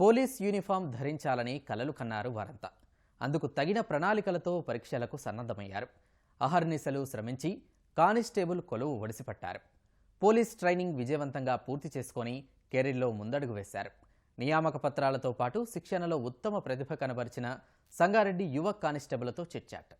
Police uniform ధరించాలని కలలు కన్నారు వారంతా. అందుకు తగిన ప్రణాళికలతో పరీక్షలకు సన్నద్ధమయ్యారు. అహర్నిశలు శ్రమించి కానిస్టేబుల్ కొలువు ఒడిసిపట్టారు. పోలీస్ ట్రైనింగ్ విజయవంతంగా పూర్తి చేసుకొని కెరీర్లో ముందడుగు వేశారు. నియామక పత్రాలతో పాటు శిక్షణలో ఉత్తమ ప్రతిభ కనబరిచిన సంగారెడ్డి యువ కానిస్టేబుల్తో చిట్చాట్.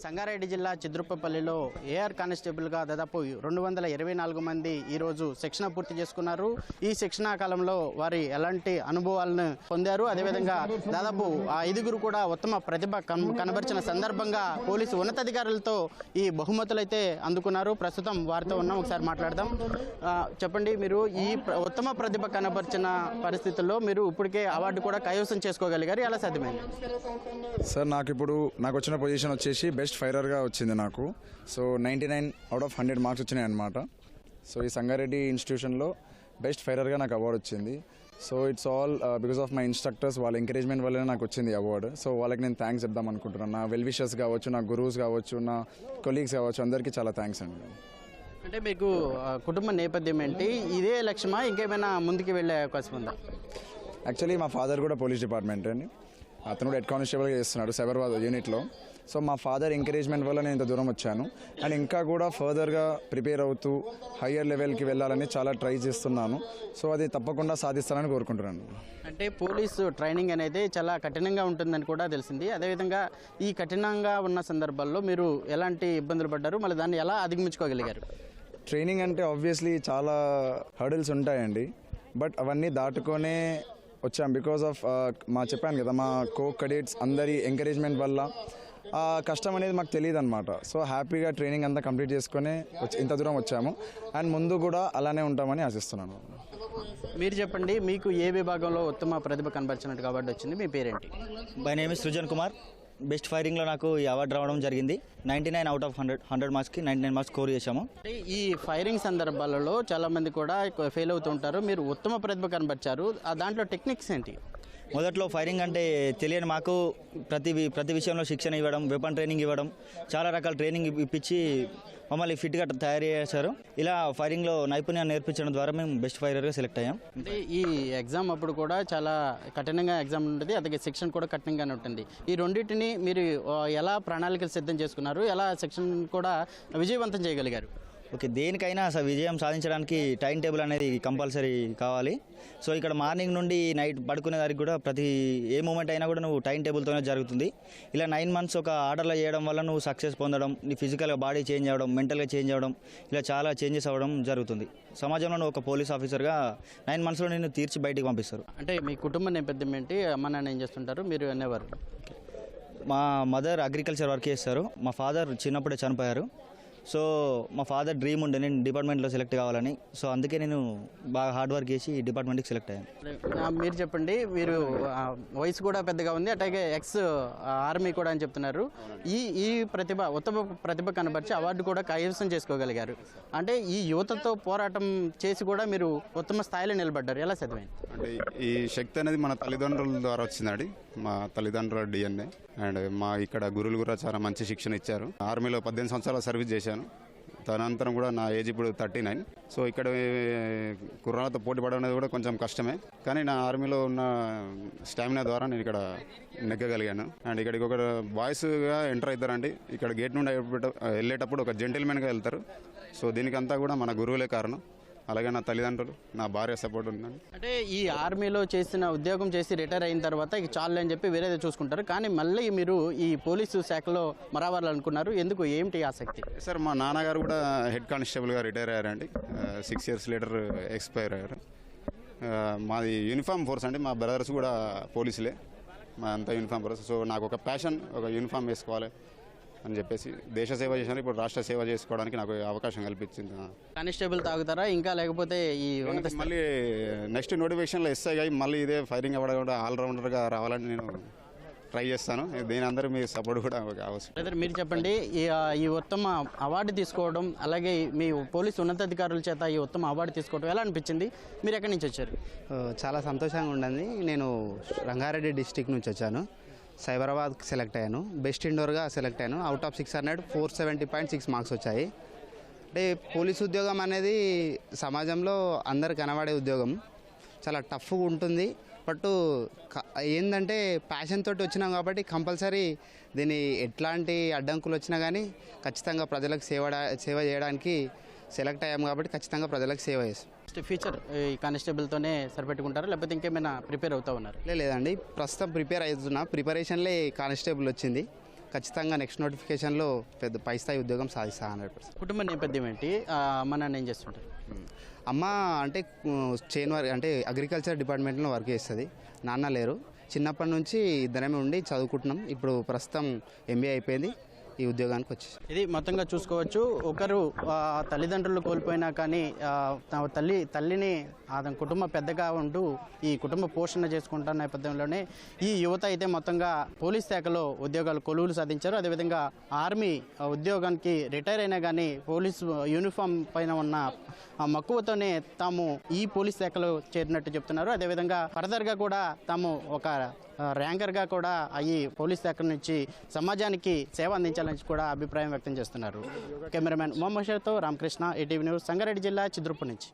సంగారెడ్డి జిల్లా చిద్రుప్పపల్లిలో ఏఆర్ కానిస్టేబుల్గా దాదాపు 224 మంది ఈరోజు శిక్షణ పూర్తి చేసుకున్నారు. ఈ శిక్షణా కాలంలో వారి ఎలాంటి అనుభవాలను పొందారు. అదేవిధంగా దాదాపు 5 కూడా ఉత్తమ ప్రతిభ కనబరిచిన సందర్భంగా పోలీసు ఉన్నతాధికారులతో ఈ బహుమతులు అయితే అందుకున్నారు. ప్రస్తుతం వారితో ఉన్నాం, ఒకసారి మాట్లాడదాం. చెప్పండి, మీరు ఈ ఉత్తమ ప్రతిభ కనబరిచిన పరిస్థితుల్లో మీరు ఇప్పటికే అవార్డు కూడా కైవసం చేసుకోగలిగారు, ఎలా సాధ్యమైంది? సార్, నాకు వచ్చిన పొజిషన్ వచ్చేసి బెస్ట్ ఫైరర్గా వచ్చింది నాకు. సో 99 out of 100 మార్క్స్ వచ్చినాయి అన్నమాట. సో ఈ సంగారెడ్డి ఇన్స్టిట్యూషన్లో బెస్ట్ ఫైరర్గా నాకు అవార్డు వచ్చింది. So it's all because of my instructors, వాళ్ళ ఎంకరేజ్మెంట్ వల్లనే నాకు వచ్చింది అవార్డు. సో వాళ్ళకి నేను థ్యాంక్స్ చెప్దాం అనుకుంటున్నాను. నా వెల్ విషర్స్ కావచ్చు, నా గురువుస్ కావచ్చు, నా కొలీగ్స్ కావచ్చు, అందరికీ చాలా థ్యాంక్స్ అండి. అంటే మీకు కుటుంబ నేపథ్యం ఏంటి? ఇదే లక్ష్యమా, ఇంకేమైనా ముందుకు వెళ్ళే అవకాశం ఉందా? యాక్చువల్లీ మా ఫాదర్ కూడా పోలీస్ డిపార్ట్మెంట్ అండి. అతను కూడా హెడ్ కానిస్టేబుల్గా చేస్తున్నాడు సైబరాబాద్ యూనిట్లో. సో మా ఫాదర్ ఎంకరేజ్మెంట్ వల్ల నేను ఇంత దూరం వచ్చాను. అండ్ ఇంకా కూడా ఫర్దర్గా ప్రిపేర్ అవుతూ హయ్యర్ లెవెల్కి వెళ్ళాలని చాలా ట్రై చేస్తున్నాను. సో అది తప్పకుండా సాధిస్తానని కోరుకుంటున్నాను. అంటే పోలీసు ట్రైనింగ్ అనేది చాలా కఠినంగా ఉంటుందని కూడా తెలిసింది. అదేవిధంగా ఈ కఠినంగా ఉన్న సందర్భాల్లో మీరు ఎలాంటి ఇబ్బందులు పడ్డారు, మళ్ళీ దాన్ని ఎలా అధిగమించుకోగలిగారు? ట్రైనింగ్ అంటే ఆబ్వియస్లీ చాలా హర్డిల్స్ ఉంటాయండి, బట్ అవన్నీ దాటుకొనే వచ్చాం. బికాస్ ఆఫ్ చెప్పాను కదా, మా కో కడేట్స్ అందరి ఎంకరేజ్మెంట్ వల్ల ఆ కష్టం అనేది మాకు తెలియదు అనమాట. సో హ్యాపీగా ట్రైనింగ్ అంతా కంప్లీట్ చేసుకొని ఇంత దూరం వచ్చాము. అండ్ ముందు కూడా అలానే ఉంటామని ఆశిస్తున్నాను. మీరు చెప్పండి, మీకు ఏ విభాగంలో ఉత్తమ ప్రతిభ కనబరిచినట్టు కాబట్టి వచ్చింది, మీ పేరేంటి? My name is Srujan Kumar. Best ఫైరింగ్లో నాకు ఈ అవార్డు రావడం జరిగింది. 99 out of 100 మార్క్స్కి 99 మార్క్స్ స్కోర్ చేశాము. ఈ ఫైరింగ్ సందర్భాలలో చాలామంది కూడా ఫెయిల్ అవుతుంటారు. మీరు ఉత్తమ ప్రతిభ కనబరిచారు, దాంట్లో టెక్నిక్స్ ఏంటి? మొదట్లో ఫైరింగ్ అంటే తెలియని మాకు ప్రతి విషయంలో శిక్షణ ఇవ్వడం, వెపన్ ట్రైనింగ్ ఇవ్వడం, చాలా రకాల ట్రైనింగ్ ఇప్పించి మమ్మల్ని ఫిట్గా తయారు చేశారు. ఇలా ఫైరింగ్లో నైపుణ్యాన్ని నేర్పించడం ద్వారా మేము బెస్ట్ ఫైరర్గా సెలెక్ట్ అయ్యాం. అంటే ఈ ఎగ్జామ్ అప్పుడు కూడా చాలా కఠినంగా ఎగ్జామ్ ఉంటుంది, అలాగే శిక్షణ కూడా కఠినంగానే ఉంటుంది. ఈ రెండింటిని మీరు ఎలా ప్రణాళికలు సిద్ధం చేసుకున్నారు, ఎలా శిక్షణ కూడా విజయవంతం చేయగలిగారు? ఓకే, దేనికైనా అసలు విజయం సాధించడానికి టైం టేబుల్ అనేది కంపల్సరీ కావాలి. సో ఇక్కడ మార్నింగ్ నుండి నైట్ పడుకునే దానికి కూడా ఏ మూమెంట్ అయినా కూడా నువ్వు టైం టేబుల్తోనే జరుగుతుంది. ఇలా 9 months ఒక ఆర్డర్లో చేయడం వల్ల నువ్వు సక్సెస్ పొందడం, నీ ఫిజికల్గా బాడీ చేంజ్ అవ్వడం, మెంటల్గా చేంజ్ అవ్వడం, ఇలా చాలా చేంజెస్ అవ్వడం జరుగుతుంది. సమాజంలో నువ్వు ఒక పోలీస్ ఆఫీసర్గా 9 monthsలో నేను తీర్చి బయటికి పంపిస్తారు. అంటే మీ కుటుంబ నేపథ్యం ఏంటి? అమ్మ నాన్న ఏం చేస్తుంటారు, మీరు అనేవారు? మా మదర్ అగ్రికల్చర్ వర్క్ చేస్తారు. మా ఫాదర్ చిన్నప్పుడే చనిపోయారు. సో మా ఫాదర్ డ్రీమ్ ఉండే నేను డిపార్ట్మెంట్లో సెలెక్ట్ కావాలని. సో అందుకే నేను బాగా హార్డ్ వర్క్ చేసి డిపార్ట్మెంట్కి సెలెక్ట్ అయ్యాను. మీరు చెప్పండి, మీరు వయసు కూడా పెద్దగా ఉంది, అట్లాగే ఎక్స్ ఆర్మీ కూడా అని చెప్తున్నారు. ఈ ఉత్తమ ప్రతిభ కనబరిచి అవార్డు కూడా కైవసం చేసుకోగలిగారు. అంటే ఈ యువతతో పోరాటం చేసి కూడా మీరు ఉత్తమ స్థాయిలో నిలబడ్డారు, ఎలా సాధ్యమైంది? అంటే ఈ శక్తి అనేది మన తల్లిదండ్రుల ద్వారా వచ్చిందండి. మా తల్లిదండ్రుల DNA అండ్ మా ఇక్కడ గురువులు కూడా చాలా మంచి శిక్షణ ఇచ్చారు. ఆర్మీలో 18 సంవత్సరాల సర్వీస్ చేశాను. తదనంతరం కూడా నా ఏజ్ ఇప్పుడు 39. సో ఇక్కడ కుర్రాలతో పోటీ పడడం అనేది కూడా కొంచెం కష్టమే, కానీ నా ఆర్మీలో ఉన్న స్టామినా ద్వారా నేను ఇక్కడ నెగ్గగలిగాను. అండ్ ఇక్కడికి ఒక బాయ్స్గా ఎంటర్ అవుతారండి. ఇక్కడ గేట్ నుండి వెళ్ళేటప్పుడు ఒక జెంటిల్మెన్గా వెళ్తారు. సో దీనికంతా కూడా మన గురువులే కారణం. అలాగే నా తల్లిదండ్రులు, నా భార్య సపోర్ట్ ఉందండి. అంటే ఈ ఆర్మీలో చేసిన ఉద్యోగం చేసి రిటైర్ అయిన తర్వాత ఇక చాలు అని చెప్పి వేరేది చూసుకుంటారు, కానీ మళ్ళీ మీరు ఈ పోలీసు శాఖలో మరావాలనుకున్నారు, ఎందుకు, ఏమిటి ఆసక్తి? సార్, మా నాన్నగారు కూడా హెడ్ కానిస్టేబుల్గా రిటైర్ అయ్యారండి. 6 years లేటర్ ఎక్స్పైర్ అయ్యారు. మాది యూనిఫామ్ ఫోర్స్ అండి. మా బ్రదర్స్ కూడా పోలీసులే, మా అంతా యూనిఫామ్ ఫోర్స్. సో నాకు ఒక ప్యాషన్, ఒక యూనిఫామ్ వేసుకోవాలి అని చెప్పేసి దేశ సేవ చేశాను. ఇప్పుడు రాష్ట్ర సేవ చేసుకోవడానికి నాకు అవకాశం కల్పించింది. కానిస్టేబుల్ తాగుతారా ఇంకా, లేకపోతే ఈ మళ్ళీ నెక్స్ట్ నోటిఫికేషన్లో ఎస్ఐ అయ్యి మళ్ళీ ఇదే ఫైరింగ్ అవ్వడం కూడా ఆల్రౌండర్గా రావాలని నేను ట్రై చేస్తాను. దీని అందరూ మీ సపోర్ట్ కూడా అవసరం. మీరు చెప్పండి, ఈ ఉత్తమ అవార్డు తీసుకోవడం, అలాగే మీ పోలీసు ఉన్నతాధికారుల చేత ఈ ఉత్తమ అవార్డు తీసుకోవడం ఎలా అనిపించింది? మీరు ఎక్కడి నుంచి వచ్చారు? చాలా సంతోషంగా ఉండింది. నేను రంగారెడ్డి డిస్టిక్ నుంచి వచ్చాను. సైబరాబాద్కి సెలెక్ట్ అయ్యాను. బెస్ట్ ఇండోర్గా సెలెక్ట్ అయ్యాను. అవుట్ ఆఫ్ 600 470.6 మార్క్స్ వచ్చాయి. అంటే పోలీస్ ఉద్యోగం అనేది సమాజంలో అందరు కనబడే ఉద్యోగం. చాలా టఫ్గా ఉంటుంది. బట్ ఏంటంటే ప్యాషన్ తోటి వచ్చినాం కాబట్టి కంపల్సరీ దీని ఎట్లాంటి అడ్డంకులు వచ్చినా కానీ ఖచ్చితంగా ప్రజలకు సేవ చేయడానికి సెలెక్ట్ అయ్యాం కాబట్టి ఖచ్చితంగా ప్రజలకు సేవ చేస్తాం. ఫ్యూచర్ ఈ కానిస్టేబుల్తోనే సరిపెట్టుకుంటారా లేకపోతే ఇంకేమైనా ప్రిపేర్ అవుతా ఉన్నారు? లేదండి, ప్రస్తుతం ప్రిపేర్ అవుతున్నా. ప్రిపరేషన్లే కానిస్టేబుల్ వచ్చింది. ఖచ్చితంగా నెక్స్ట్ నోటిఫికేషన్లో పెద్ద పై స్థాయి ఉద్యోగం సాధిస్తా 100%. కుటుంబ నేపథ్యం ఏంటి? అమ్మ నాన్న ఏం చేస్తుంటారు? అమ్మ అంటే చైన్ వర్క్ అంటే అగ్రికల్చర్ డిపార్ట్మెంట్లో వర్క్ చేస్తుంది. నాన్న లేరు. చిన్నప్పటి నుంచి ఇద్దరమే ఉండి చదువుకుంటున్నాం. ఇప్పుడు ప్రస్తుతం MBA అయిపోయింది. ఈ ఉద్యోగానికి వచ్చేసి ఇది మొత్తంగా చూసుకోవచ్చు. ఒకరు తల్లిదండ్రులు కోల్పోయినా కానీ తమ తల్లిని అతని కుటుంబ పెద్దగా ఉంటూ ఈ కుటుంబ పోషణ చేసుకుంటున్న నేపథ్యంలోనే ఈ యువత అయితే మొత్తంగా పోలీస్ శాఖలో ఉద్యోగాలు కొలువులు సాధించారు. అదేవిధంగా ఆర్మీ ఉద్యోగానికి రిటైర్ అయినా కానీ పోలీస్ యూనిఫామ్ పైన ఉన్న మక్కువతోనే తాము ఈ పోలీస్ శాఖలో చేరినట్టు చెప్తున్నారు. అదేవిధంగా ఫర్దర్గా కూడా తాము ఒక ర్యాంకర్గా కూడా ఈ పోలీస్ శాఖ నుంచి సమాజానికి సేవ అందించాలని కూడా అభిప్రాయం వ్యక్తం చేస్తున్నారు. కెమెరామెన్ మొహమ్మద్ షాతో రామకృష్ణ, ETV న్యూస్, సంగారెడ్డి జిల్లా చిద్రుప్ప నుంచి.